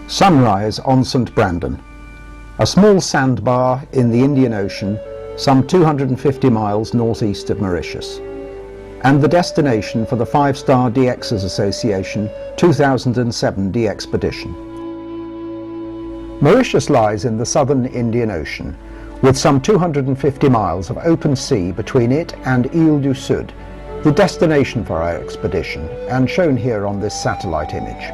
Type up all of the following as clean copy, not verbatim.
Sunrise on St Brandon, a small sandbar in the Indian Ocean some 250 miles northeast of Mauritius, and the destination for the 5-star DXers Association 2007 DXpedition. Mauritius lies in the southern Indian Ocean, with some 250 miles of open sea between it and Île du Sud, the destination for our expedition, and shown here on this satellite image.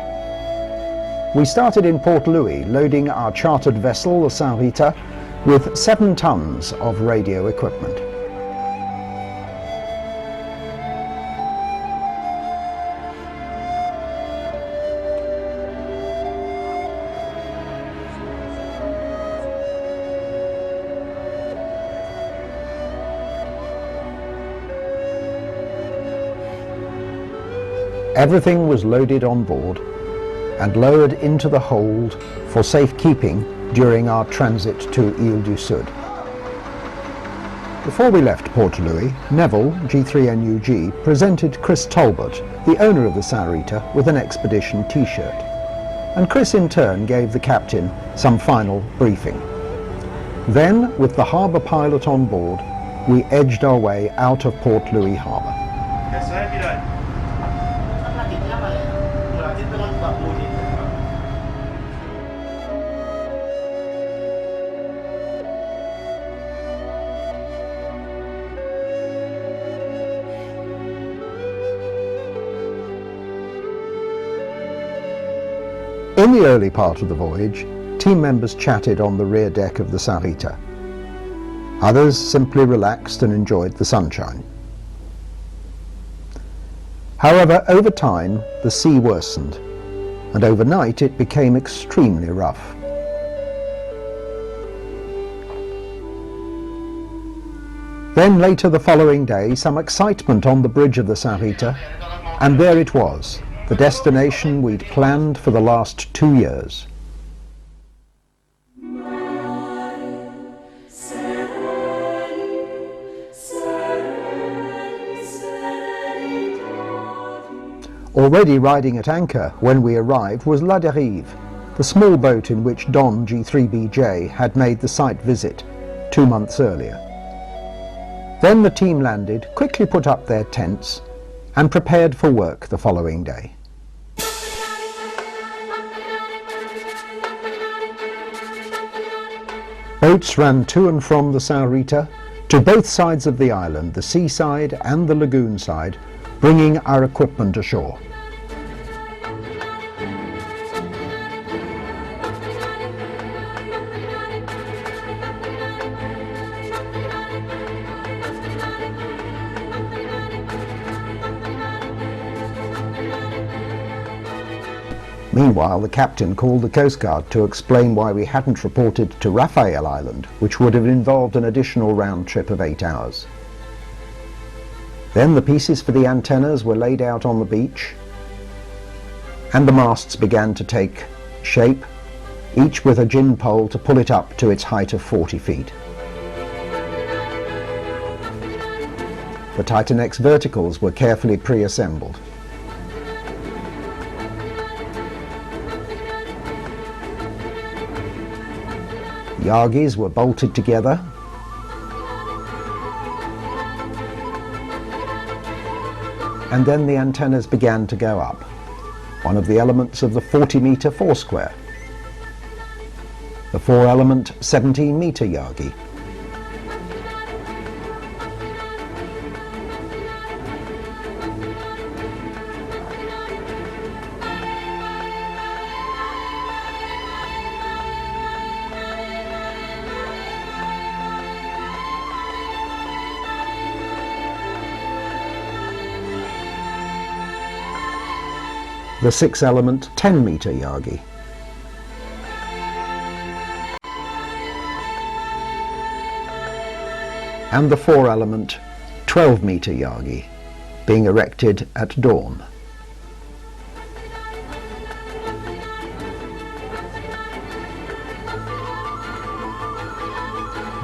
We started in Port Louis, loading our chartered vessel, the Saint Rita, with 7 tons of radio equipment. Everything was loaded on board and lowered into the hold for safekeeping during our transit to Île du Sud. Before we left Port Louis, Neville, G3NUG, presented Chris Talbot, the owner of the Saint Rita, with an expedition t-shirt, and Chris in turn gave the captain some final briefing. Then, with the harbour pilot on board, we edged our way out of Port Louis harbour. In the early part of the voyage, team members chatted on the rear deck of the Saint Rita. Others simply relaxed and enjoyed the sunshine. However, over time, the sea worsened, and overnight it became extremely rough. Then later the following day, some excitement on the bridge of the Saint Rita, and there it was, the destination we'd planned for the last 2 years. Already riding at anchor when we arrived was La Dérive, the small boat in which Don G3BJ had made the site visit 2 months earlier. Then the team landed, quickly put up their tents, and prepared for work the following day. Boats ran to and from the Saint Rita to both sides of the island, the seaside and the lagoon side, bringing our equipment ashore. Meanwhile, the captain called the Coast Guard to explain why we hadn't reported to Raphael Island, which would have involved an additional round trip of 8 hours. Then the pieces for the antennas were laid out on the beach, and the masts began to take shape, each with a gin pole to pull it up to its height of 40 feet. The Titan X verticals were carefully pre-assembled. Yagis were bolted together, and then the antennas began to go up, one of the elements of the 40-metre foursquare, the 4-element 17-metre Yagi, the 6-element 10-metre Yagi, and the 4-element 12-metre Yagi, being erected at dawn.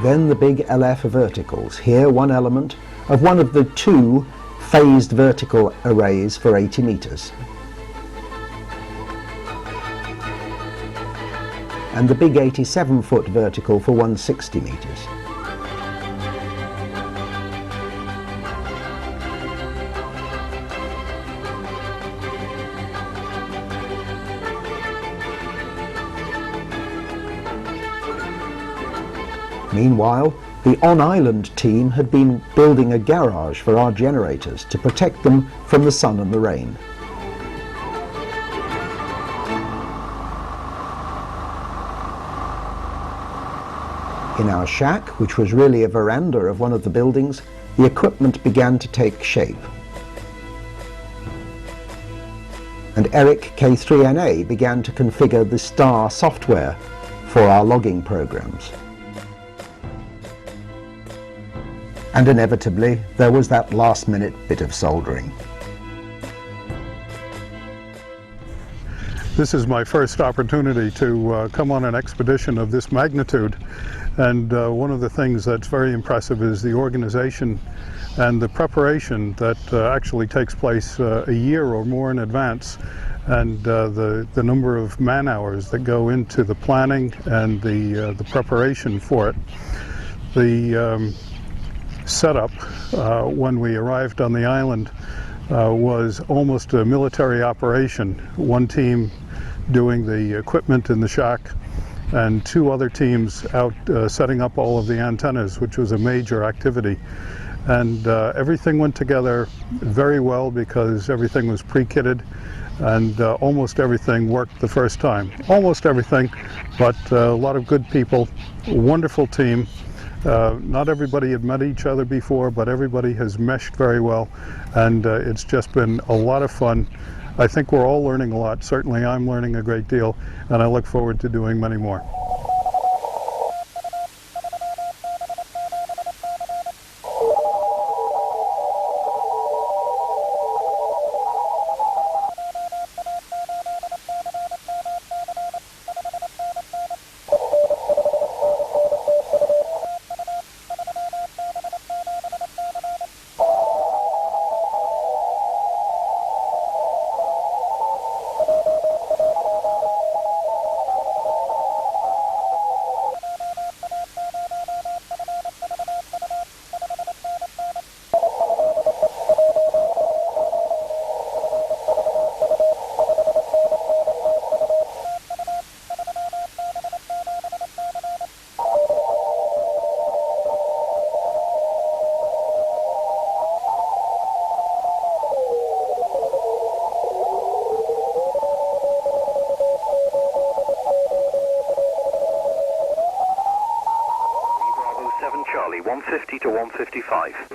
Then the big LF verticals, here one element of one of the 2 phased vertical arrays for 80 metres. and the big 87-foot vertical for 160 metres. Meanwhile, the on-island team had been building a garage for our generators to protect them from the sun and the rain. In our shack, which was really a veranda of one of the buildings, the equipment began to take shape. And Eric K3NA began to configure the STAR software for our logging programs. And inevitably, there was that last-minute bit of soldering. This is my first opportunity to come on an expedition of this magnitude, and one of the things that's very impressive is the organization and the preparation that actually takes place a year or more in advance, and the number of man hours that go into the planning and the preparation for it. The setup when we arrived on the island was almost a military operation. One team doing the equipment in the shack and two other teams out setting up all of the antennas, which was a major activity. And everything went together very well because everything was pre-kitted and almost everything worked the first time. Almost everything, but a lot of good people, wonderful team. Not everybody had met each other before, but everybody has meshed very well, and it's just been a lot of fun. I think we're all learning a lot. Certainly I'm learning a great deal, and I look forward to doing many more. Charlie, 150 to 155.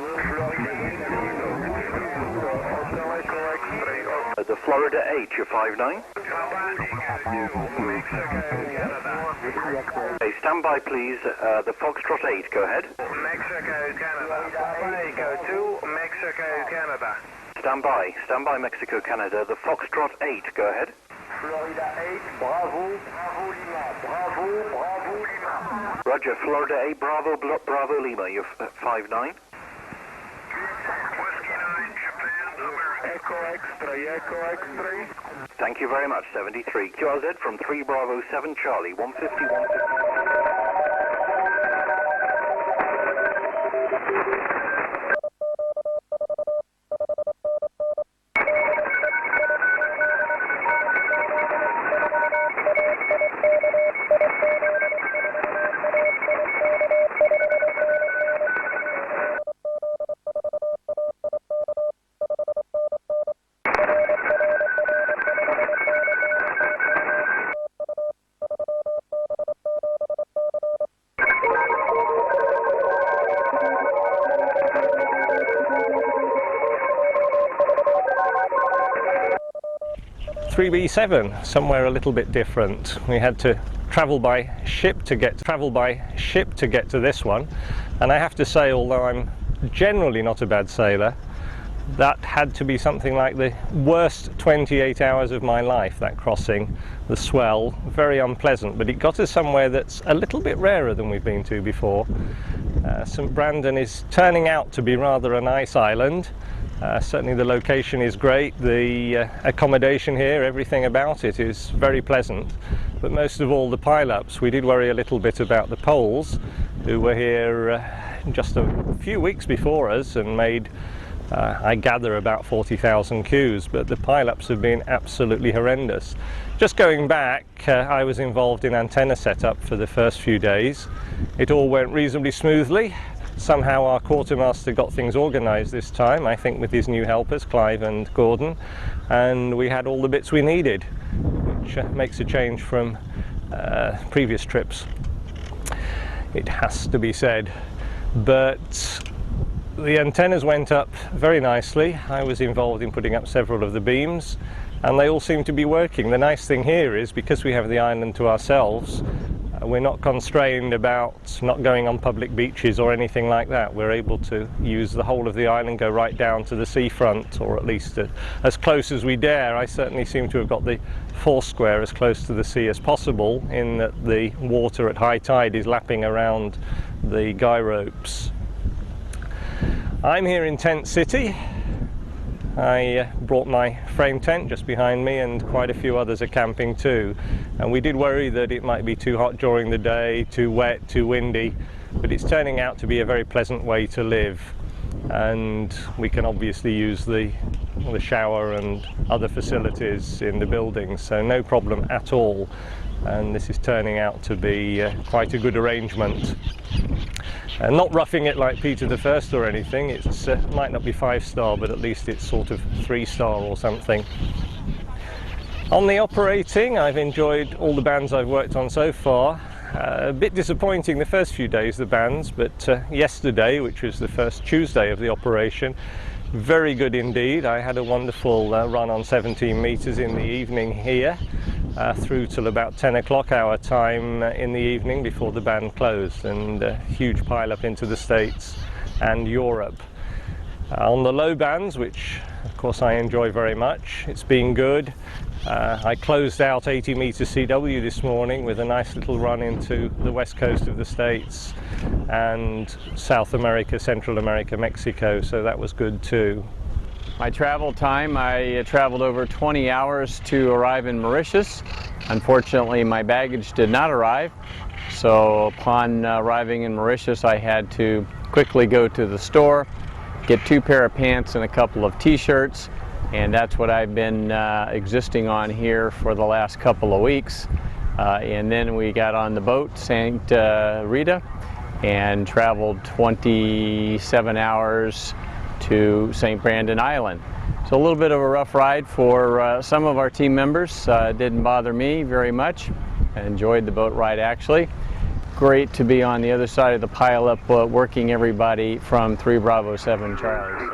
The Florida 8, you're 5'9". Okay, stand by please, the Foxtrot 8, go ahead. Mexico, Canada. Go to Mexico, Canada. Stand by Mexico, Canada, the Foxtrot 8, go ahead. Florida 8, Bravo, Bravo Lima, Bravo, Bravo Lima. Roger, Florida 8, Bravo Lima, you're 5'9". Whiskey 9, Japan, America. Echo X3. Thank you very much, 73. QRZ from 3 Bravo 7 Charlie, 150, 150. B7, somewhere a little bit different. We had to travel by ship to get to this one, and I have to say, although I'm generally not a bad sailor, that had to be something like the worst 28 hours of my life, that crossing, the swell, very unpleasant, but it got us somewhere that's a little bit rarer than we've been to before. St. Brandon is turning out to be rather a nice island. Certainly the location is great, the accommodation here, everything about it is very pleasant, but most of all the pile-ups. We did worry a little bit about the Poles, who were here just a few weeks before us and made, I gather, about 40,000 cues, but the pile-ups have been absolutely horrendous. Just going back, I was involved in antenna setup for the first few days. It all went reasonably smoothly. Somehow our quartermaster got things organised this time, I think with his new helpers, Clive and Gordon, and we had all the bits we needed, which makes a change from previous trips, it has to be said. But the antennas went up very nicely. I was involved in putting up several of the beams, and they all seem to be working. The nice thing here is, because we have the island to ourselves, we're not constrained about not going on public beaches or anything like that. We're able to use the whole of the island, go right down to the seafront, or at least as close as we dare. I certainly seem to have got the Foursquare as close to the sea as possible, in that the water at high tide is lapping around the guy ropes. I'm here in Tent City. I brought my frame tent just behind me, and quite a few others are camping too. And we did worry that it might be too hot during the day, too wet, too windy, but it's turning out to be a very pleasant way to live. And we can obviously use the shower and other facilities in the building, so no problem at all. And this is turning out to be quite a good arrangement. Not roughing it like Peter the First or anything. It might not be 5-star, but at least it's sort of 3-star or something. On the operating, I've enjoyed all the bands I've worked on so far. A bit disappointing the first few days, the bands, but yesterday, which was the first Tuesday of the operation, very good indeed. I had a wonderful run on 17 meters in the evening here, through till about 10 o'clock our time in the evening before the band closed, and a huge pile up into the States and Europe. On the low bands, which of course I enjoy very much, it's been good. I closed out 80 meter CW this morning with a nice little run into the west coast of the States and South America, Central America, Mexico, so that was good too. My travel time, I traveled over 20 hours to arrive in Mauritius. Unfortunately, my baggage did not arrive, so upon arriving in Mauritius, I had to quickly go to the store, get 2 pair of pants and a couple of t-shirts, and that's what I've been existing on here for the last couple of weeks. And then we got on the boat, St. Rita, and traveled 27 hours to St. Brandon Island. So a little bit of a rough ride for some of our team members. Didn't bother me very much. I enjoyed the boat ride actually. Great to be on the other side of the pile-up, working everybody from 3 Bravo 7 Charlie.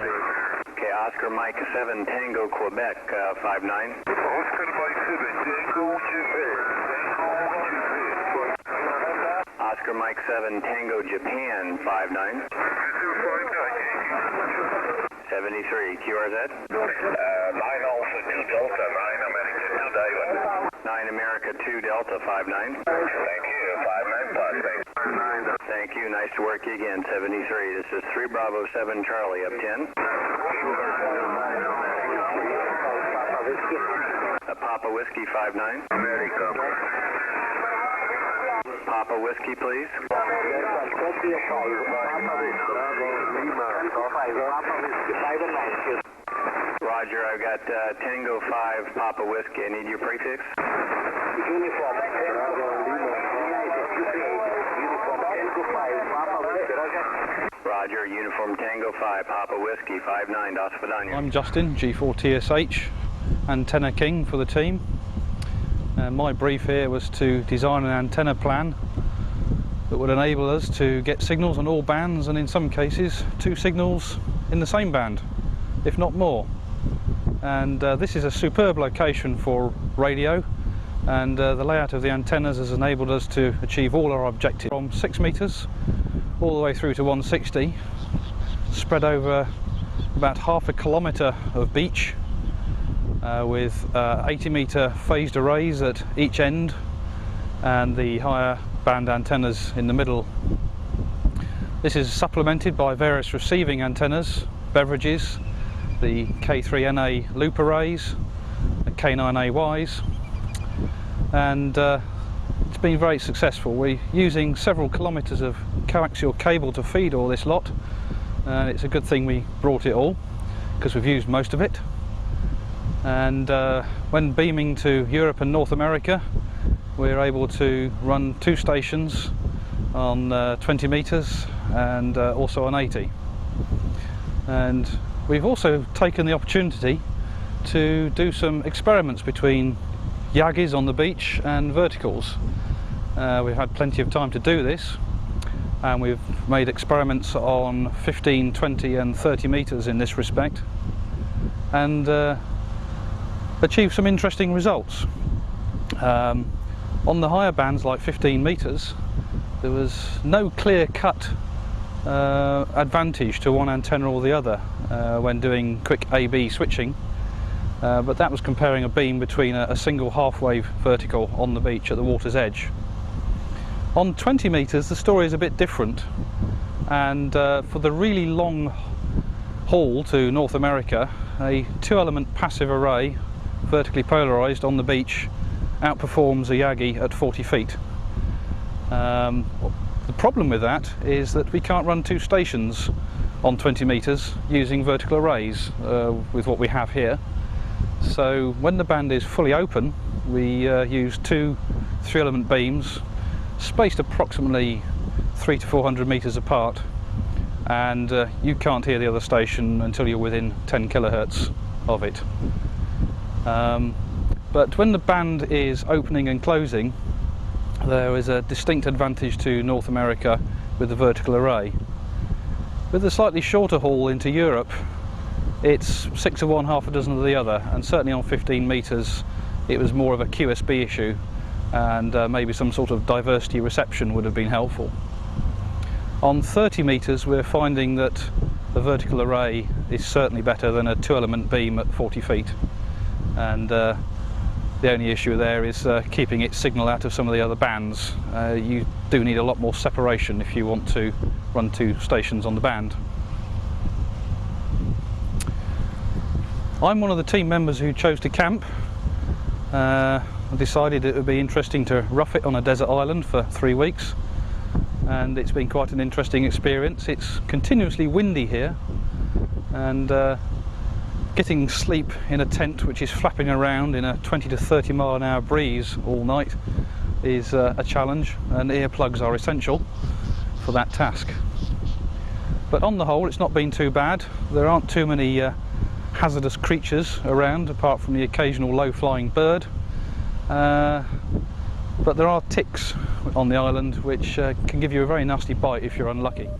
Okay, Oscar Mike 7 Tango Quebec 59. Oscar Mike 7 Tango Oscar Mike 7 Tango Japan 59. 73 QRZ. 9 Alpha 2 Delta 9 America 2 Diamond. 9 America 2 Delta 59. Thank you. 59 plus. Thank you. Nice to work you again. 73. This is 3 Bravo 7 Charlie up 10. Papa Whiskey 59. America. Papa Whiskey, please. Roger, I've got Tango 5 Papa Whiskey. I need your prefix. Uniform. Roger, Uniform Tango 5 Papa Whiskey 59 Das Vidania. I'm Justin, G4TSH, Antenna King for the team. My brief here was to design an antenna plan that would enable us to get signals on all bands, and in some cases 2 signals in the same band, if not more. And this is a superb location for radio, and the layout of the antennas has enabled us to achieve all our objectives, from 6 meters all the way through to 160, spread over about half a kilometre of beach, with 80 metre phased arrays at each end and the higher band antennas in the middle. This is supplemented by various receiving antennas, beverages, the K3NA loop arrays, the K9AYs, and been very successful. We're using several kilometres of coaxial cable to feed all this lot, and it's a good thing we brought it all because we've used most of it. And when beaming to Europe and North America, we're able to run 2 stations on 20 metres and also on 80. And we've also taken the opportunity to do some experiments between Yagis on the beach and verticals. We've had plenty of time to do this, and we've made experiments on 15, 20 and 30 metres in this respect, and achieved some interesting results. On the higher bands, like 15 metres, there was no clear-cut advantage to one antenna or the other when doing quick A-B switching, but that was comparing a beam between a single half-wave vertical on the beach at the water's edge. On 20 metres the story is a bit different, and for the really long haul to North America, a 2-element passive array vertically polarised on the beach outperforms a Yagi at 40 feet. The problem with that is that we can't run 2 stations on 20 metres using vertical arrays with what we have here. So when the band is fully open, we use 2 3-element beams spaced approximately 300 to 400 metres apart, and you can't hear the other station until you're within 10 kilohertz of it. But when the band is opening and closing, there is a distinct advantage to North America with the vertical array. With the slightly shorter haul into Europe, it's 6 of one, half a dozen of the other, and certainly on 15 metres it was more of a QSB issue, and maybe some sort of diversity reception would have been helpful. On 30 metres we're finding that the vertical array is certainly better than a 2-element beam at 40 feet, and the only issue there is keeping its signal out of some of the other bands. You do need a lot more separation if you want to run 2 stations on the band. I'm one of the team members who chose to camp. I decided it would be interesting to rough it on a desert island for 3 weeks, and it's been quite an interesting experience. It's continuously windy here, and getting sleep in a tent which is flapping around in a 20 to 30 mile an hour breeze all night is a challenge, and earplugs are essential for that task. But on the whole it's not been too bad. There aren't too many hazardous creatures around apart from the occasional low-flying bird, but there are ticks on the island which can give you a very nasty bite if you're unlucky.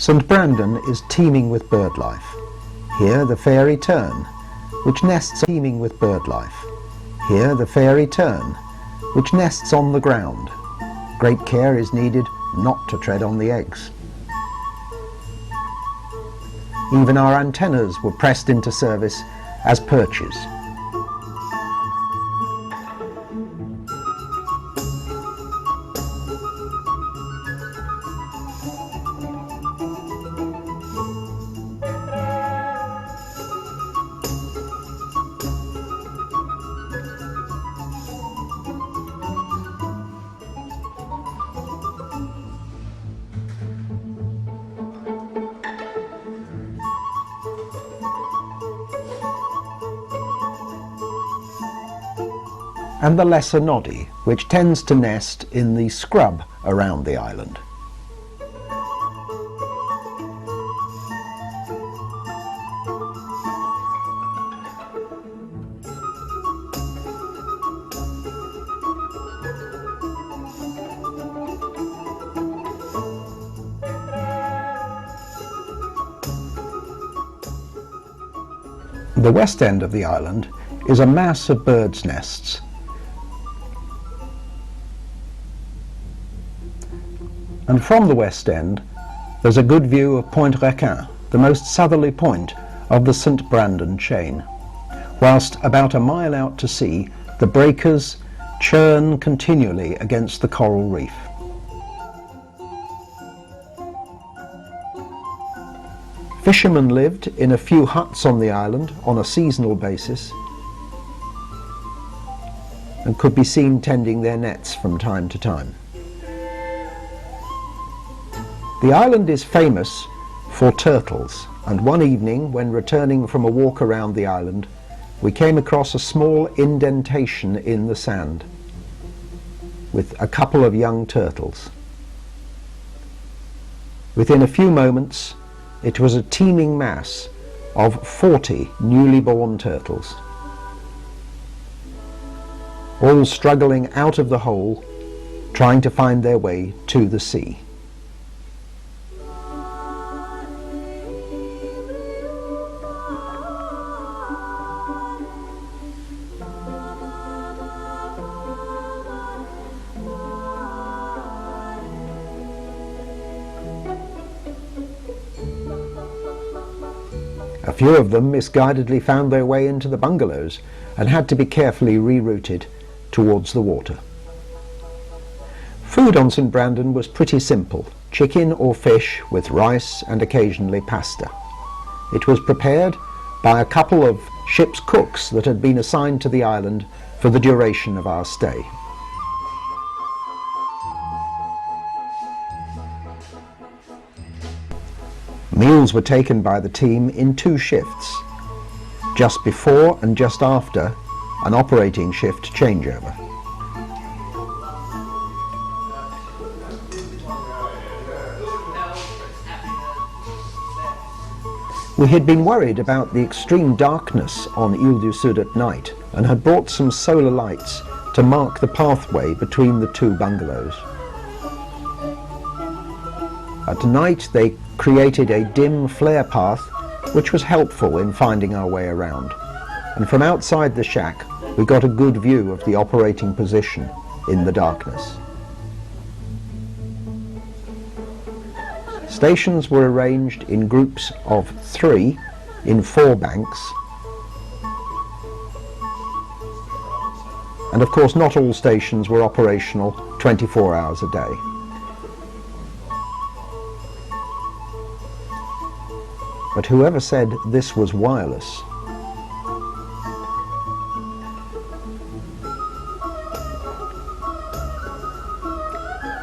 St Brandon is teeming with birdlife. Here the fairy tern, which nests teeming with birdlife. Here the fairy tern, which nests on the ground. Great care is needed not to tread on the eggs. Even our antennas were pressed into service as perches. and the lesser noddy, which tends to nest in the scrub around the island. The west end of the island is a mass of birds' nests. And from the west end there's a good view of Point Requin, the most southerly point of the St. Brandon chain, whilst about a mile out to sea the breakers churn continually against the coral reef. Fishermen lived in a few huts on the island on a seasonal basis and could be seen tending their nets from time to time. The island is famous for turtles, and one evening when returning from a walk around the island we came across a small indentation in the sand with a couple of young turtles. Within a few moments it was a teeming mass of 40 newly born turtles, all struggling out of the hole, trying to find their way to the sea. A few of them misguidedly found their way into the bungalows and had to be carefully rerouted towards the water. Food on St. Brandon was pretty simple: chicken or fish with rice and occasionally pasta. It was prepared by a couple of ship's cooks that had been assigned to the island for the duration of our stay. Meals were taken by the team in 2 shifts, just before and just after an operating shift changeover. We had been worried about the extreme darkness on Ile du Sud at night and had brought some solar lights to mark the pathway between the 2 bungalows. At night they created a dim flare path which was helpful in finding our way around, and from outside the shack we got a good view of the operating position in the darkness. Stations were arranged in groups of 3 in 4 banks, and of course not all stations were operational 24 hours a day. But whoever said this was wireless?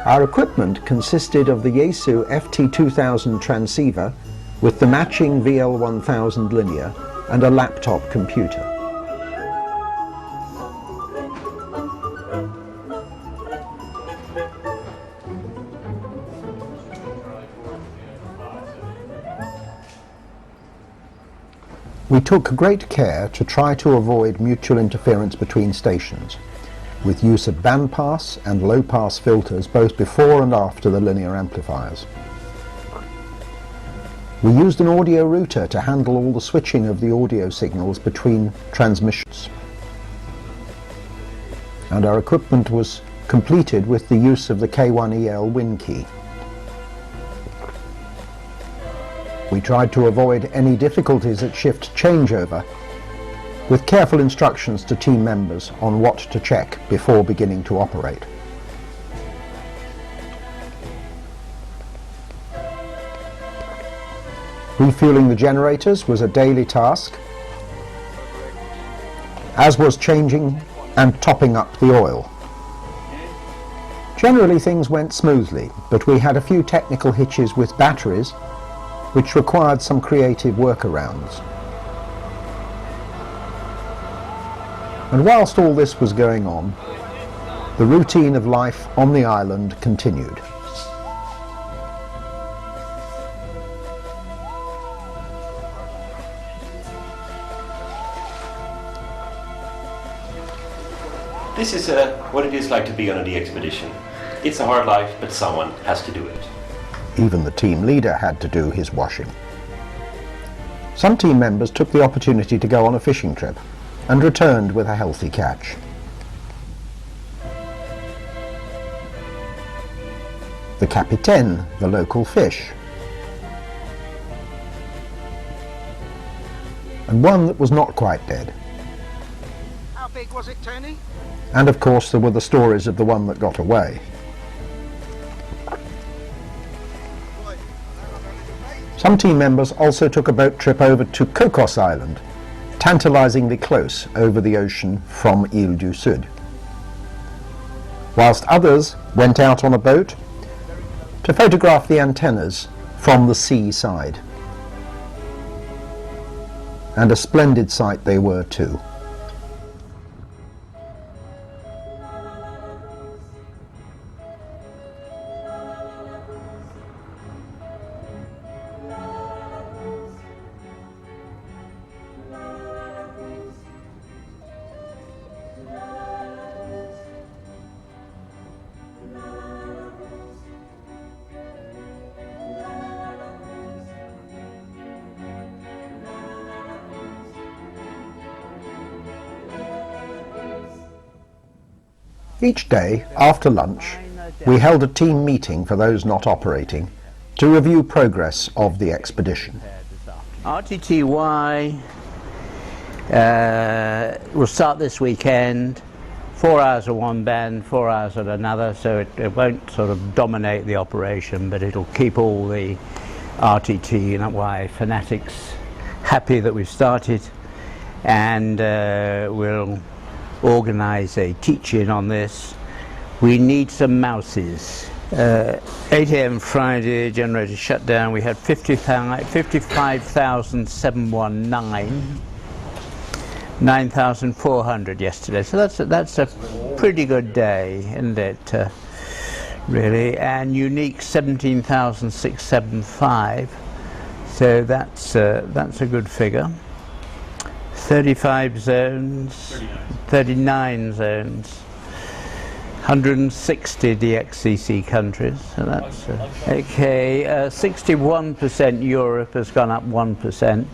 Our equipment consisted of the Yaesu FT2000 transceiver with the matching VL1000 linear and a laptop computer. We took great care to try to avoid mutual interference between stations, with use of bandpass and low-pass filters both before and after the linear amplifiers. We used an audio router to handle all the switching of the audio signals between transmissions, and our equipment was completed with the use of the K1EL WIN key. We tried to avoid any difficulties at shift changeover, with careful instructions to team members on what to check before beginning to operate. Refueling the generators was a daily task, as was changing and topping up the oil. Generally things went smoothly, but we had a few technical hitches with batteries which required some creative workarounds. And whilst all this was going on, the routine of life on the island continued. This is what it is like to be on a DXpedition. It's a hard life, but someone has to do it. Even the team leader had to do his washing. Some team members took the opportunity to go on a fishing trip and returned with a healthy catch. The capitaine, the local fish, and one that was not quite dead. How big was it, Tony? And of course there were the stories of the one that got away. Some team members also took a boat trip over to Cocos Island, tantalizingly close over the ocean from Île du Sud, whilst others went out on a boat to photograph the antennas from the sea side. And a splendid sight they were too. Each day, after lunch, we held a team meeting for those not operating to review progress of the expedition. RTTY will start this weekend, 4 hours at one band, 4 hours at another, so it won't sort of dominate the operation, but it'll keep all the RTTY fanatics happy that we've started, and we'll organise a teach-in on this. We need some mouses. 8 AM Friday, generator shut down. We had 55,719, 9,400 yesterday. So that's a pretty good day, isn't it? Really, and unique 17,675. So that's a good figure. 35 zones, 39 zones, 160 DXCC countries, so that's okay. 61% Europe has gone up 1%,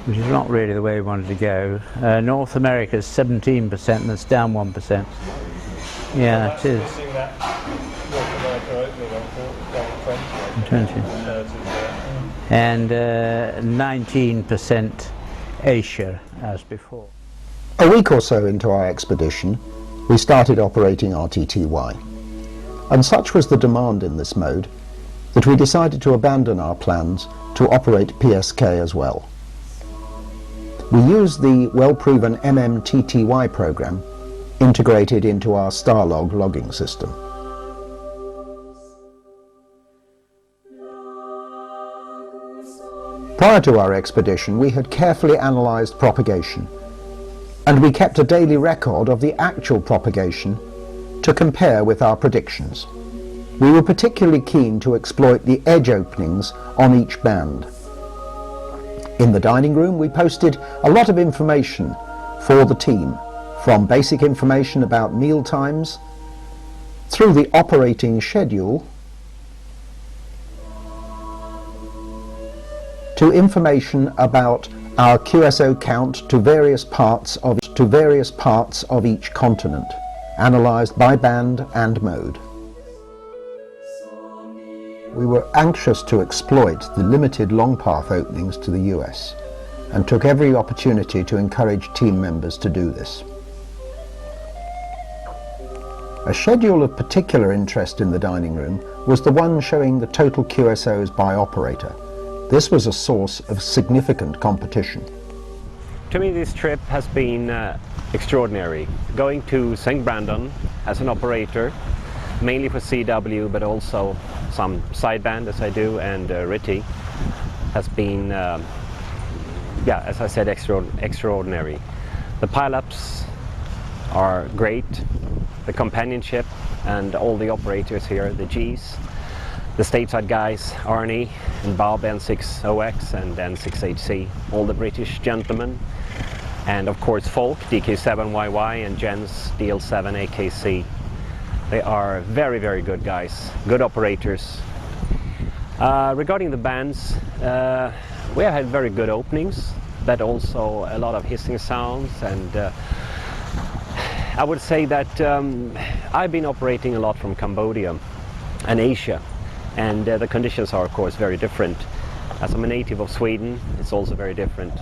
which is not really the way we wanted to go. North America is 17%, and that's down 1%. Yeah, it is. 20. And 19% Asia, as before. A week or so into our expedition, we started operating RTTY, and such was the demand in this mode that we decided to abandon our plans to operate PSK as well. We used the well-proven MMTTY program integrated into our Starlog logging system. Prior to our expedition, we had carefully analysed propagation, and we kept a daily record of the actual propagation to compare with our predictions. We were particularly keen to exploit the edge openings on each band. In the dining room, we posted a lot of information for the team, from basic information about meal times, through the operating schedule, to information about our QSO count to various parts of each continent, analysed by band and mode. We were anxious to exploit the limited long path openings to the US, and took every opportunity to encourage team members to do this. A schedule of particular interest in the dining room was the one showing the total QSOs by operator. This was a source of significant competition. To me, this trip has been extraordinary. Going to St. Brandon as an operator, mainly for CW, but also some sideband as I do, and RITI, has been, as I said, extraordinary. The pile-ups are great, the companionship and all the operators here, the Gs, the stateside guys, Arnie and Bob, N6OX and N6HC, all the British gentlemen, and of course Folk, DK7YY and Jens, DL7 AKC. They are very, very good guys, good operators. Regarding the bands, we have had very good openings, but also a lot of hissing sounds, and I would say that I've been operating a lot from Cambodia and Asia, and the conditions are of course very different. As I'm a native of Sweden, it's also very different.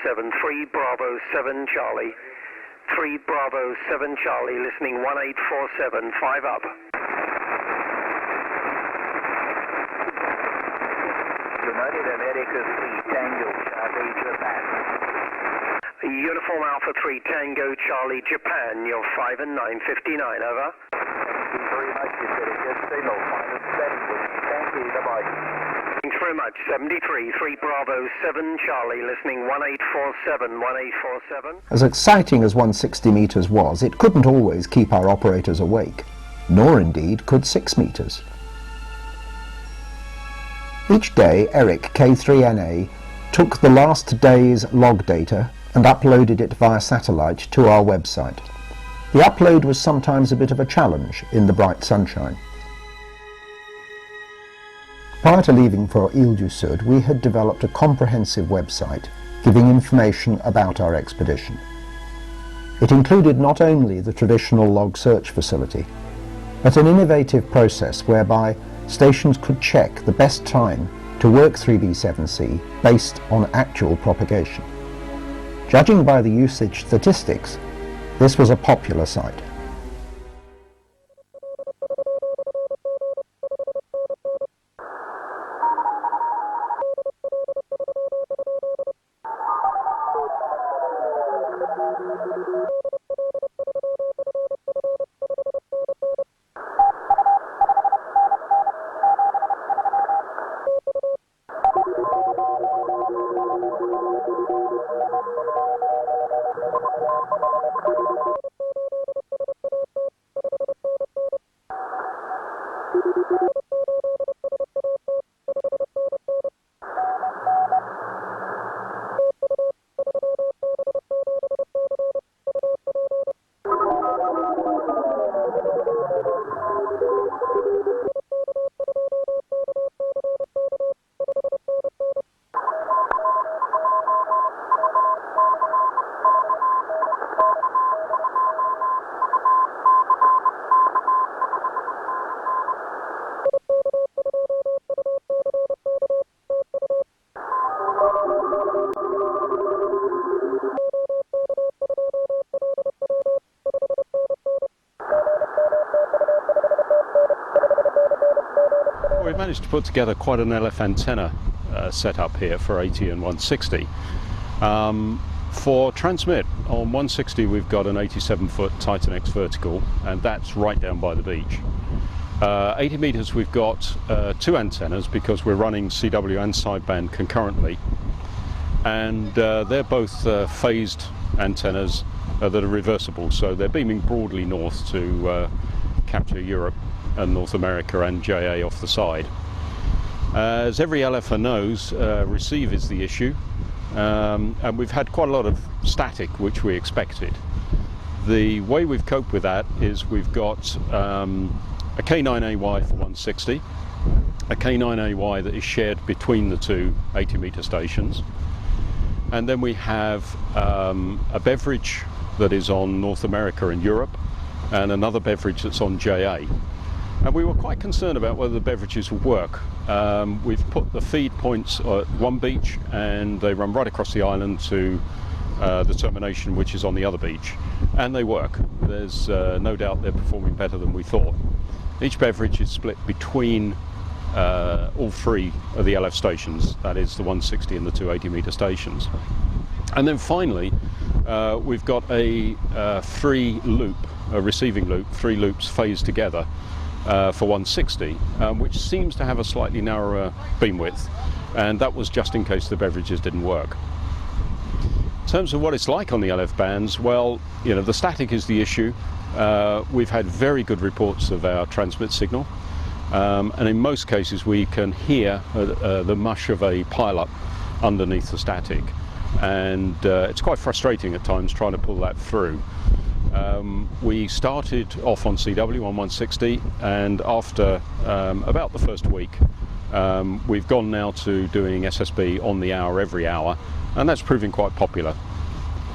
Seven, 3 Bravo 7 Charlie. 3 Bravo 7 Charlie, listening 1847, 5 up. United Americas 3 Tango Charlie, Japan. Uniform Alpha 3 Tango Charlie, Japan, you're 5 and 959, over. Thank you very much, you said a good signal, 5 and 7 with you. Thank you, bye-bye. Thanks very much. 73, 3 Bravo 7 Charlie, listening 1847, 1847. As exciting as 160 metres was, it couldn't always keep our operators awake, nor indeed could 6 metres. Each day, Eric K3NA took the last day's log data and uploaded it via satellite to our website. The upload was sometimes a bit of a challenge in the bright sunshine. Prior to leaving for Ile du Sud, we had developed a comprehensive website giving information about our expedition. It included not only the traditional log search facility, but an innovative process whereby stations could check the best time to work 3B7C based on actual propagation. Judging by the usage statistics, this was a popular site. We've managed to put together quite an LF antenna setup here for 80 and 160. For transmit on 160 we've got an 87-foot Titan X vertical, and that's right down by the beach. 80 meters we've got 2 antennas because we're running CW and sideband concurrently, and they're both phased antennas that are reversible, so they're beaming broadly north to capture Europe and North America and JA off the side. As every LFer knows, receive is the issue. and we've had quite a lot of static, which we expected. The way we've coped with that is we've got a K9AY for 160, a K9AY that is shared between the two 80-metre stations, and then we have a beverage that is on North America and Europe, and another beverage that's on JA. And we were quite concerned about whether the beverages would work. We've put the feed points at one beach, and they run right across the island to the termination, which is on the other beach, and they work. There's no doubt they're performing better than we thought. Each beverage is split between all three of the LF stations, that is the 160 and the two 80-metre stations. And then finally, we've got a receiving loop, 3 loops phased together for 160, which seems to have a slightly narrower beam width, and that was just in case the beverages didn't work. In terms of what it's like on the LF bands, well, you know, the static is the issue. We've had very good reports of our transmit signal, and in most cases we can hear the mush of a pile-up underneath the static, and it's quite frustrating at times trying to pull that through. We started off on CW on 160, and after about the first week we've gone now to doing SSB on the hour every hour, and that's proving quite popular.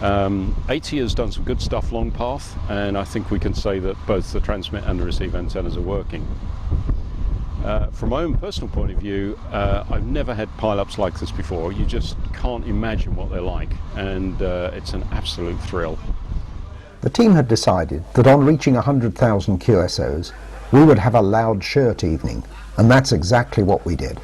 80 has done some good stuff long path, and I think we can say that both the transmit and the receive antennas are working. From my own personal point of view, I've never had pile-ups like this before. You just can't imagine what they're like, and it's an absolute thrill. The team had decided that on reaching 100,000 QSOs, we would have a loud shirt evening, and that's exactly what we did.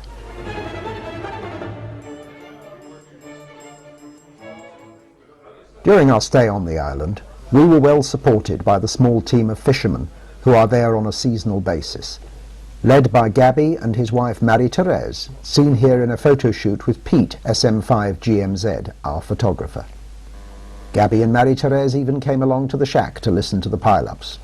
During our stay on the island, we were well supported by the small team of fishermen who are there on a seasonal basis, led by Gabby and his wife Marie-Therese, seen here in a photo shoot with Pete, SM5 GMZ, our photographer. Gabby and Marie-Therese even came along to the shack to listen to the pile-ups.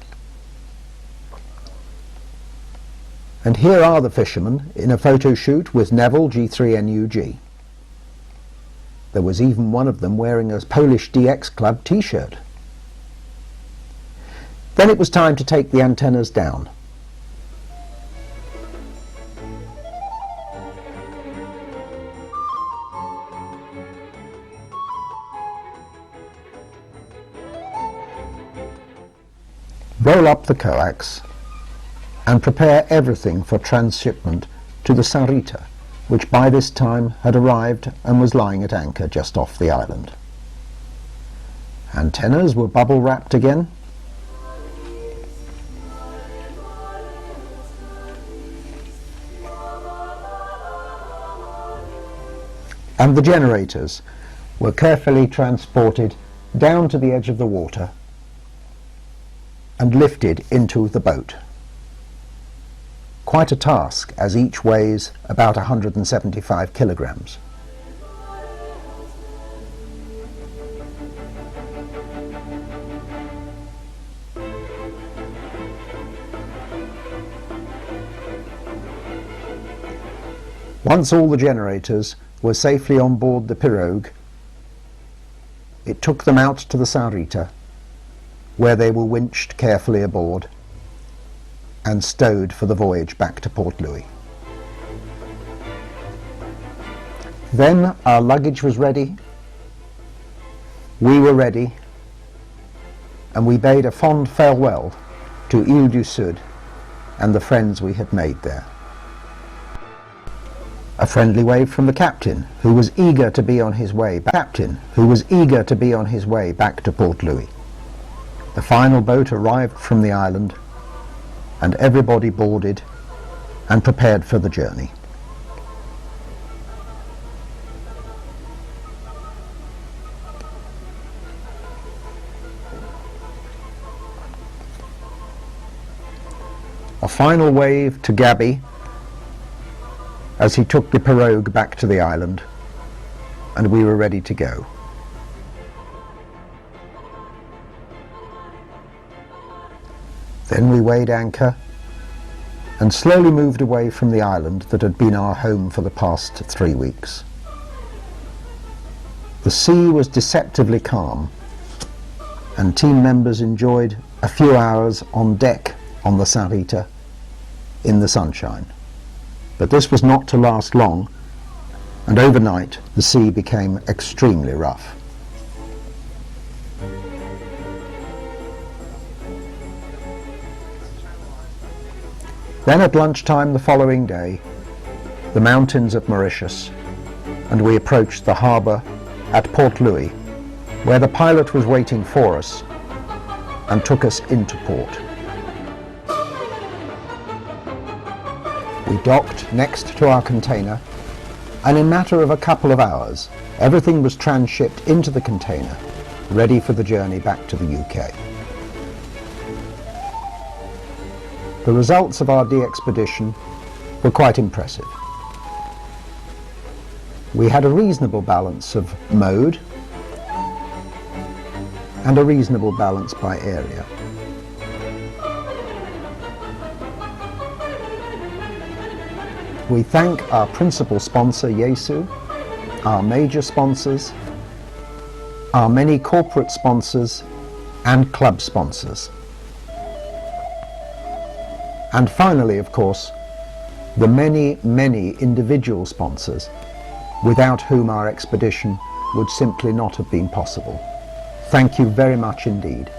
And here are the fishermen in a photo shoot with Neville G3NUG. There was even one of them wearing a Polish DX Club t-shirt. Then it was time to take the antennas down. Roll up the coax and prepare everything for transshipment to the Sarita, which by this time had arrived and was lying at anchor just off the island. Antennas were bubble wrapped again. And the generators were carefully transported down to the edge of the water and lifted into the boat. Quite a task, as each weighs about 175 kilograms. Once all the generators were safely on board the pirogue, it took them out to the Sarita, where they were winched carefully aboard and stowed for the voyage back to Port Louis. Then our luggage was ready, we were ready, and we bade a fond farewell to Ile du Sud and the friends we had made there. A friendly wave from the captain, who was eager to be on his way back to Port Louis. The final boat arrived from the island, and everybody boarded and prepared for the journey. A final wave to Gabby as he took the pirogue back to the island, and we were ready to go. Then we weighed anchor and slowly moved away from the island that had been our home for the past 3 weeks. The sea was deceptively calm, and team members enjoyed a few hours on deck on the Sarita in the sunshine. But this was not to last long, and overnight the sea became extremely rough. Then at lunchtime the following day, the mountains of Mauritius, and we approached the harbour at Port Louis, where the pilot was waiting for us and took us into port. We docked next to our container, and in a matter of a couple of hours, everything was transshipped into the container, ready for the journey back to the UK. The results of our DXpedition were quite impressive. We had a reasonable balance of mode and a reasonable balance by area. We thank our principal sponsor, Yesu, our major sponsors, our many corporate sponsors and club sponsors. And finally, of course, the many, many individual sponsors without whom our expedition would simply not have been possible. Thank you very much indeed.